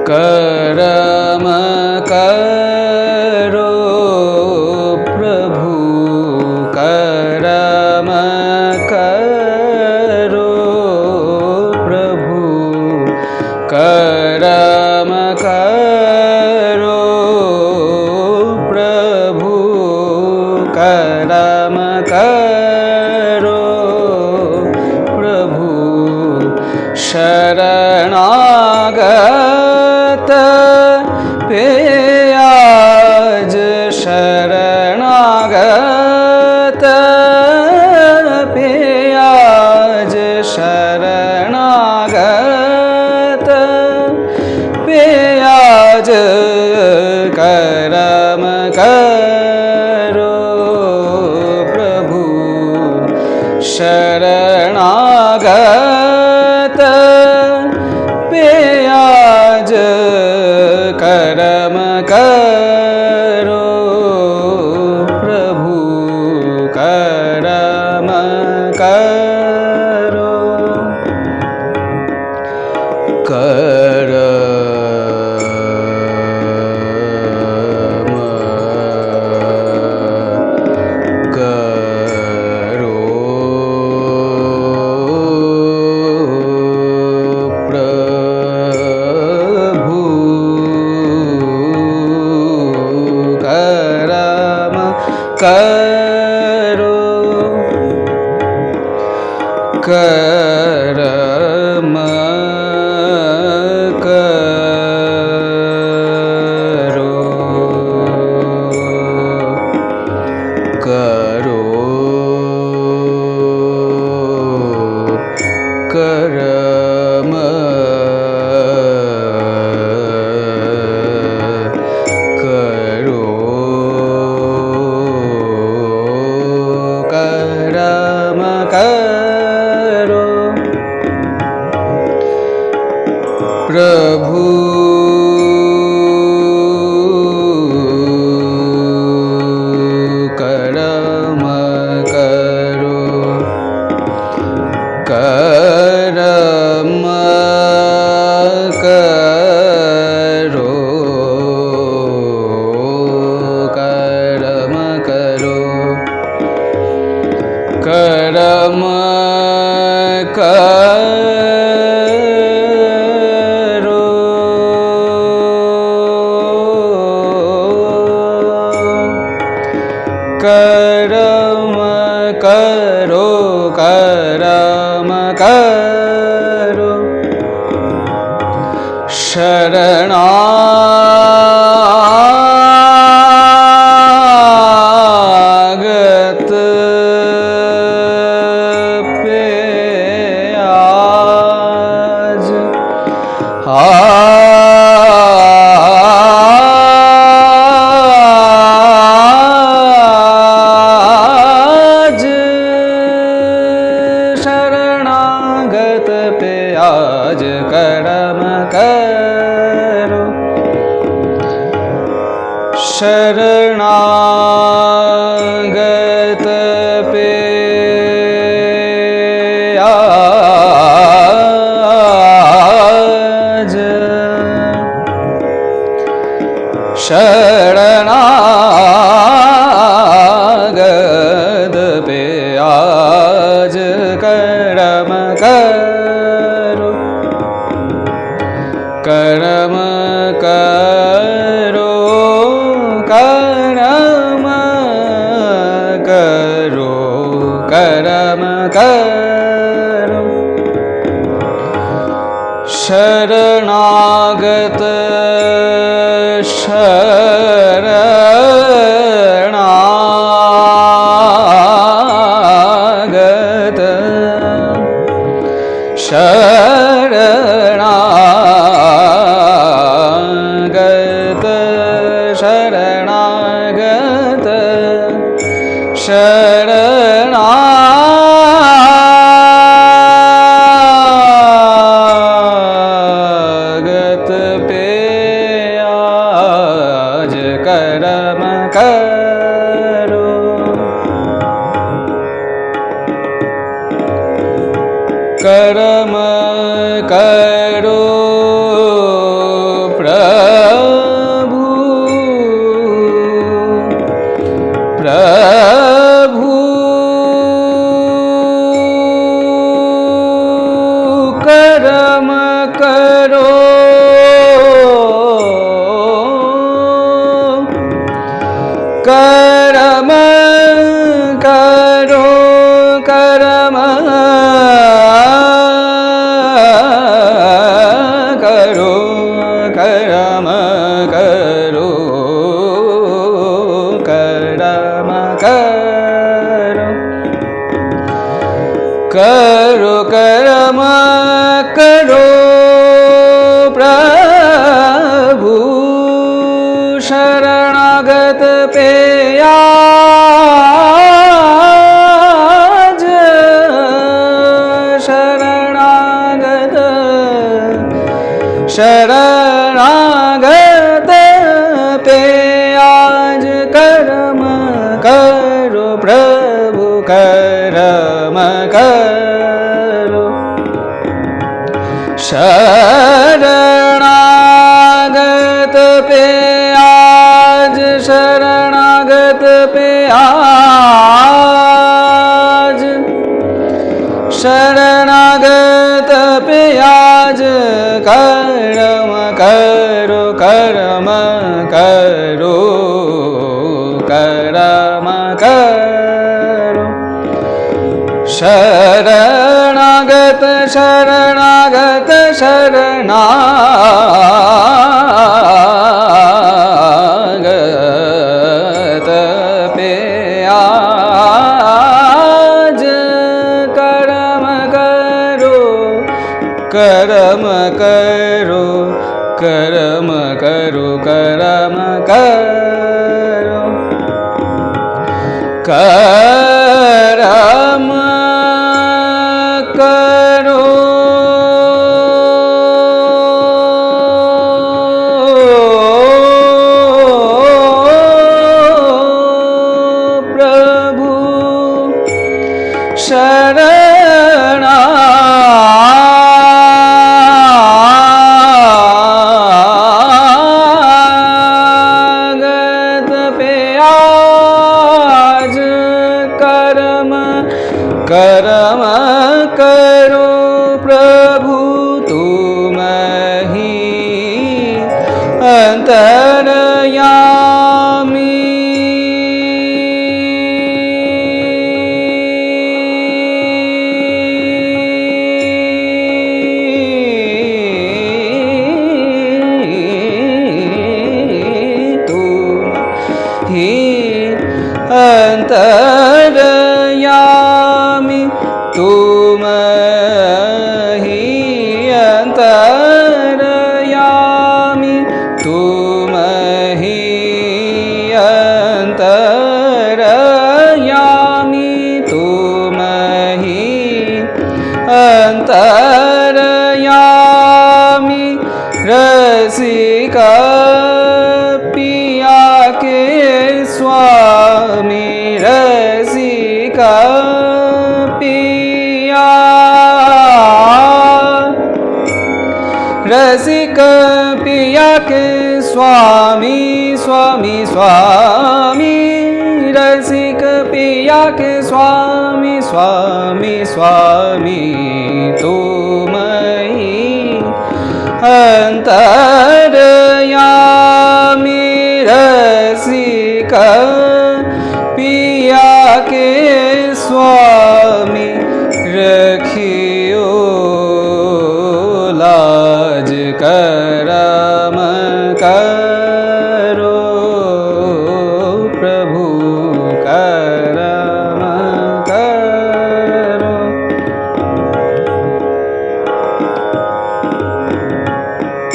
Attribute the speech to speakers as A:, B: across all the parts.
A: करम करो प्रभु करम करो प्रभु करम करो प्रभु करम करो प्रभु शरणागत पे आज शरणागत पे आज शरणागत पे आज करम करो प्रभु शरणागत पे आज करम करो प्रभु करम करो करो करम करो करो करम करो प्रभु करम करो करम करो करम करो करम करो शरणागत पे आज आज शरणागत पे आज कर्म करो शरणागत पे आज शरणागत पे आज कर्म करो कर्म करो कर्म करो कर्म करो शरणागत शरणागत शरणागत शरणागत शरणागत पे आज कर्म करो कर्म करो प्रभु प्रभु कर्म करो कर्म करो कर्म करो कर्म करो कर्म करो करो कर्म करो प्रभु शरणागत पे आज शरणागत शरणागत पे आज कर्म करो प्रभु कर्म करो शरणागत पे आज शरणागत पे आज शरणागत पे आज कर्म करो कर्म करो कर्म करो शरणागत शरणागत शरणागत पे आज कर्म करो कर्म करो कर्म करो कर्म करो कर्म करो प्रभु शरणागत पे आज कर्म कर्म करो प्रभु तुम ही अंतर्यामी रसिका पिया के स्वामी रसिका पिया रसिक पिया के स्वामी स्वामी स्वामी रसिक पिया के स्वामी स्वामी स्वामी तुम ही अंतरयामी रसिक पिया के स्वामी रखियो लाज करम करो प्रभु करम करो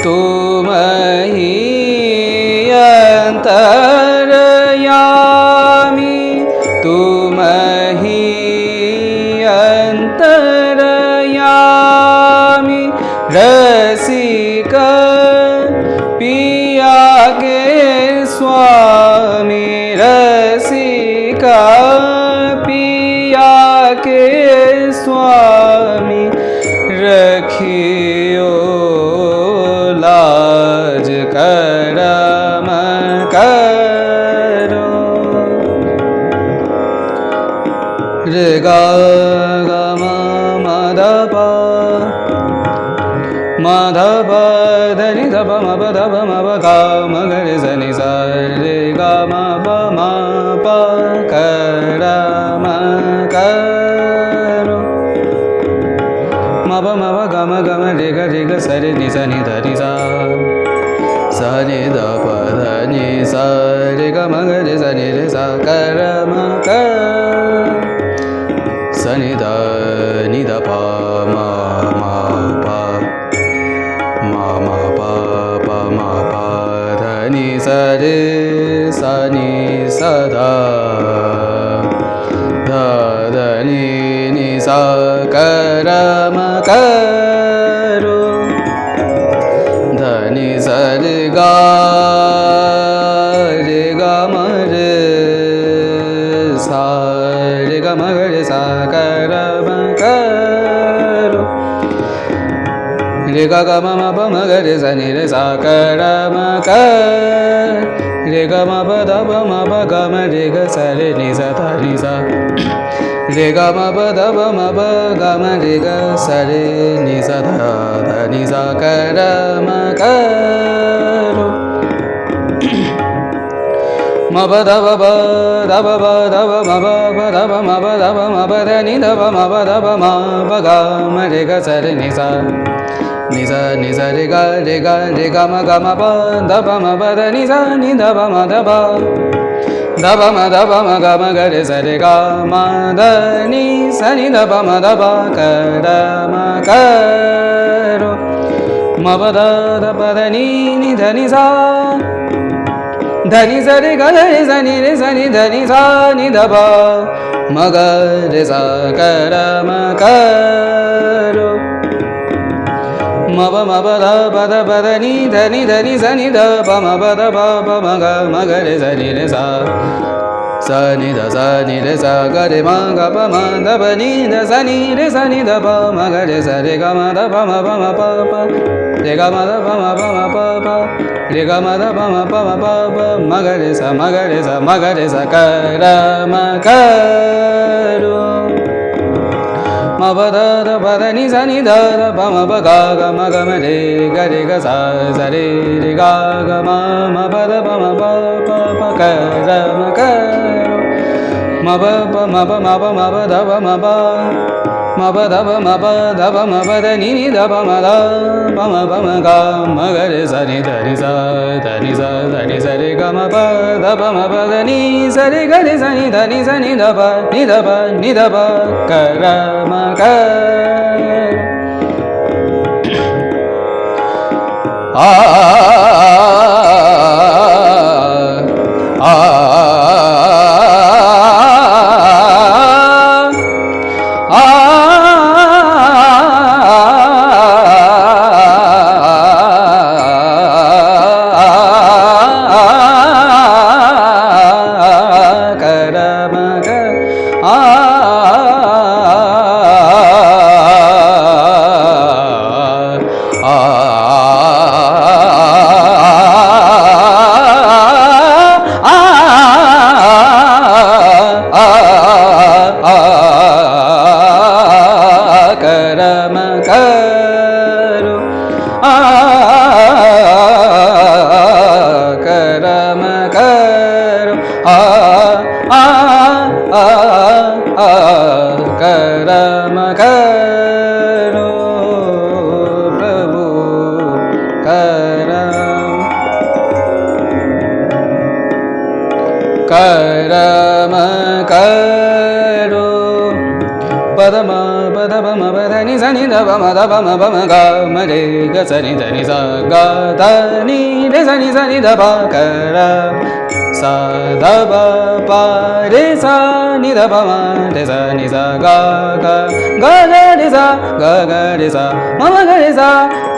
A: तुम ही अंतरयामी तुम ही अंतरयामी रसिक पिया के स्वामी रसिक पिया के स्वामी रखियो लाज करम करो रे गा गा मा मा धा पा मा धा पा धा नि धा पा मा पा धा पा मा पा गा मा गा रे सा नि सा रे गा मा पा करम करो मा पा गा मा रे गा सा रे नि सा नि धा नि सा सा नि ध प ध नि सा रे गा मा गा रे सा नि रे सा करम कर सा नि ध प मा पा मा पा मा पा ध नि सा रे सा नि सा ध नि सा करम करो ध नि सा रे गा म रे सा रे गा म रे सा करम करो रे गा गा म प म ग रे सा नि रे सा करम कर रे गा म प ध प म प ग म रे ग सा रे नि सा धा नि सा रे गा म प ध प म प ग म रे ग सा रे नि सा धा धा नि सा करम करो म प ध प प ध प प ध प म प प ध प म प ध प म प ध नि ध प म प ध प म प ग म रे ग सा रे नि सा रे गा म प ध प म प ध नि सा नि ध प म ध प ग म ग रे सा रे गा म ध नि सा नि ध प म ध प करम करो म प ध ध प ध नि ध नि सा ध नि सा रे गा रे सा नि ध नि सा नि ध प म ग रे सा करम करो म प ध प ध नि ध नि सा नि ध प म प ध प म ग रे सा नि रे सा सा नि ध सा नि रे सा ग रे म ग प म ध प नि ध सा नि रे सा नि ध प म ग रे सा रे गा म ध प म प रे गा म ध प म प रे गा म ध प म प म ग रे सा म ग रे सा करम करो म प ध ध प ध नि सा नि ध प म प ग ग म रे ग सा रे गा ग म प ध प म प करम करो म प ध प म प ध प म प ध नि ध प म ध प म ग म ग रे सा नि ध नि सा रे ग म प ध प म प ध नि सा रे ग रे सा नि ध नि ध प करम कर करम करो पदम पदम पदनि सनि ध पम ध पम पम ग म रे ग सनि ध नि सा ग ध नि रे सनि सनि ध प कर सा ध प प रे सा नि ध प म रे सा नि सा ग ग ग रे सा ग ग रे सा म ग रे सा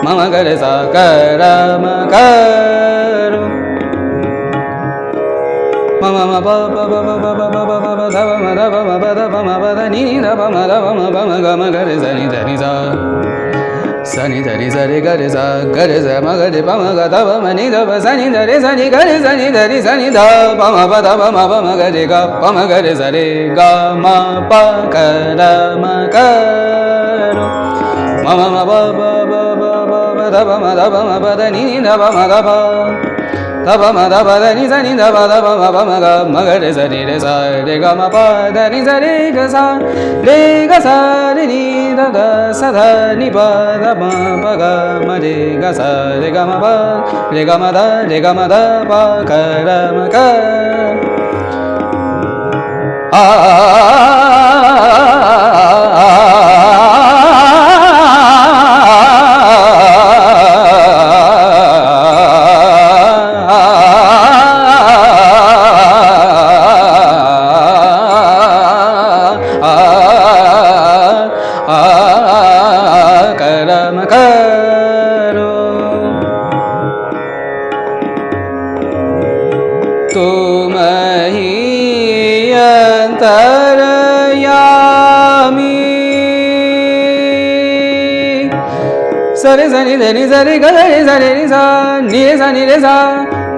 A: म ग रे सा करम करो मम म प प प प प प प प प ध प म ध प म प ध प म प ध नि नि ध प म ध प म प म ग म ग रे स नि ध नि सा स नि ध रि स रे ग रे सा ग रे स म ग रे प म ग ध प म नि ध प स नि ध रे स नि ग रे स नि ध रि स नि ध प म प ध प म प म ग रे ग प म ग रे स रे ग म प क र म क रो म म म प प प प प प ध प म ध प म प ध नि नि ध प म ध प ध प म ध प ध नि स नि ध प ध प म प म ग म ग रे स रि रे सा रे ग म प ध नि स रे ग सा रे ग सा रे नि ध ग स ध नि प ध प प ग म रे ग सा रे ग म प रे ग म ध रे ग म ध प क र म क आ करम करो तुम ही अंतरयामी सरे सनि धनि सरे ग रे स रे नि सा नि रे सा नि रे सा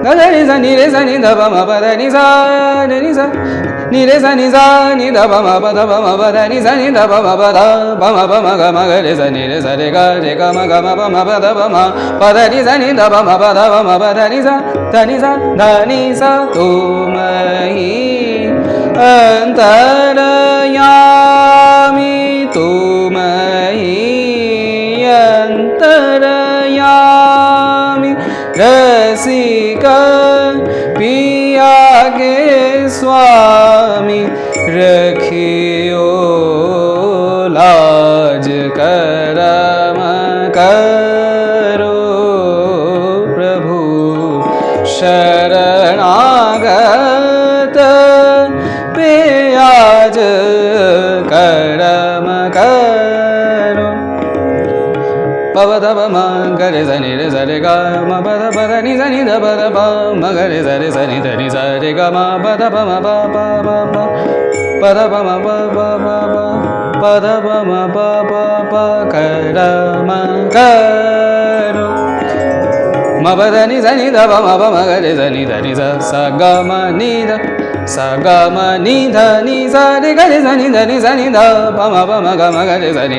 A: ग रे सा नि रे सा नि ध प म प ध नि सा रे नि सा नि रे सा नि सा नि ध प म प ध प म प ध नि सा नि ध प म प ध प म प म ग म ग रे सा नि रे सा रे ग म ग म प म प ध प म प ध नि सा नि ध प म प ध प म प ध नि सा ध नि सा ध नि सा तुम ही अंतरयामी तुम ही अंतरयामी रसिक पिया के स्वामी रखियो लाज करम करो प्रभु शरणागत पे आज करम करो पव ध प म ग रे स नि रे स रे ग म प ध प ध नि स नि ध प ध प म ग रे स रे स नि ध नि सा रे ग म प ध प म प प प प प ध प म प प प प प ध प म प प प क र म करो म प ध नि स नि ध प म प म ग रे स नि ध नि सा स ग म नि ध स ग म नि ध नि सा रे ग रे स नि ध नि सा नि ध प म प म ग म ग रे स नि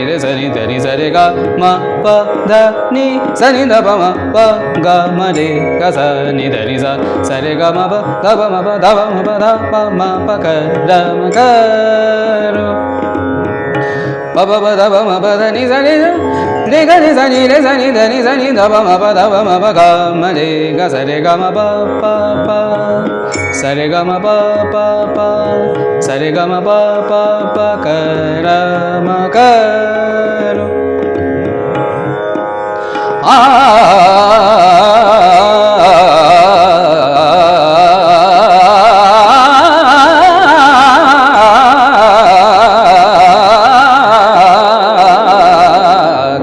A: ध नि सा रे ग म प ध नि स नि ध प म प ग म रे ग स नि ध नि सा स रे ग म प ध प म प ध प म प ध प म प क र म करो प प प ध प म प ध नि सा रे रे ग रे स नि ध नि स नि ध प म प ध प म प ग म रे ग स रे ग म प प प स रे ग म प प प स रे ग म प प प क र म करो आ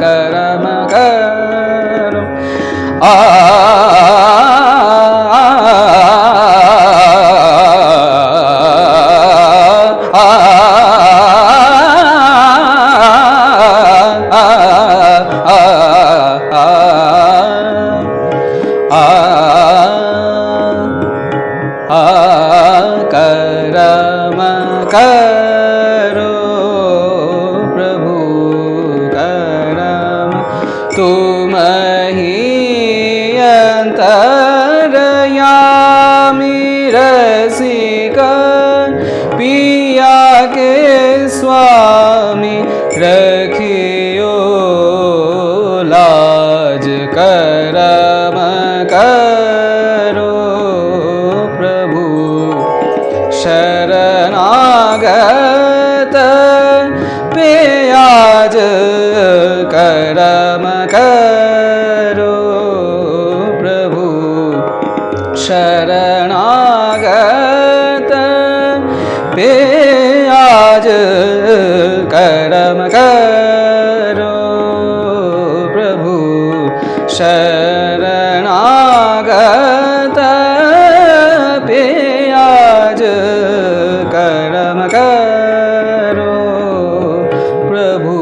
A: करम करो करम करो प्रभु करम तुम ही अंतरयामी रसिक पिया के स्वामी रखियो लाज करम शरणागत पे आज करम करो प्रभु शरणागत पे आज करम करो प्रभु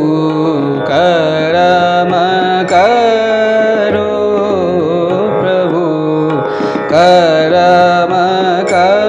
A: करम करो प्रभु करम करो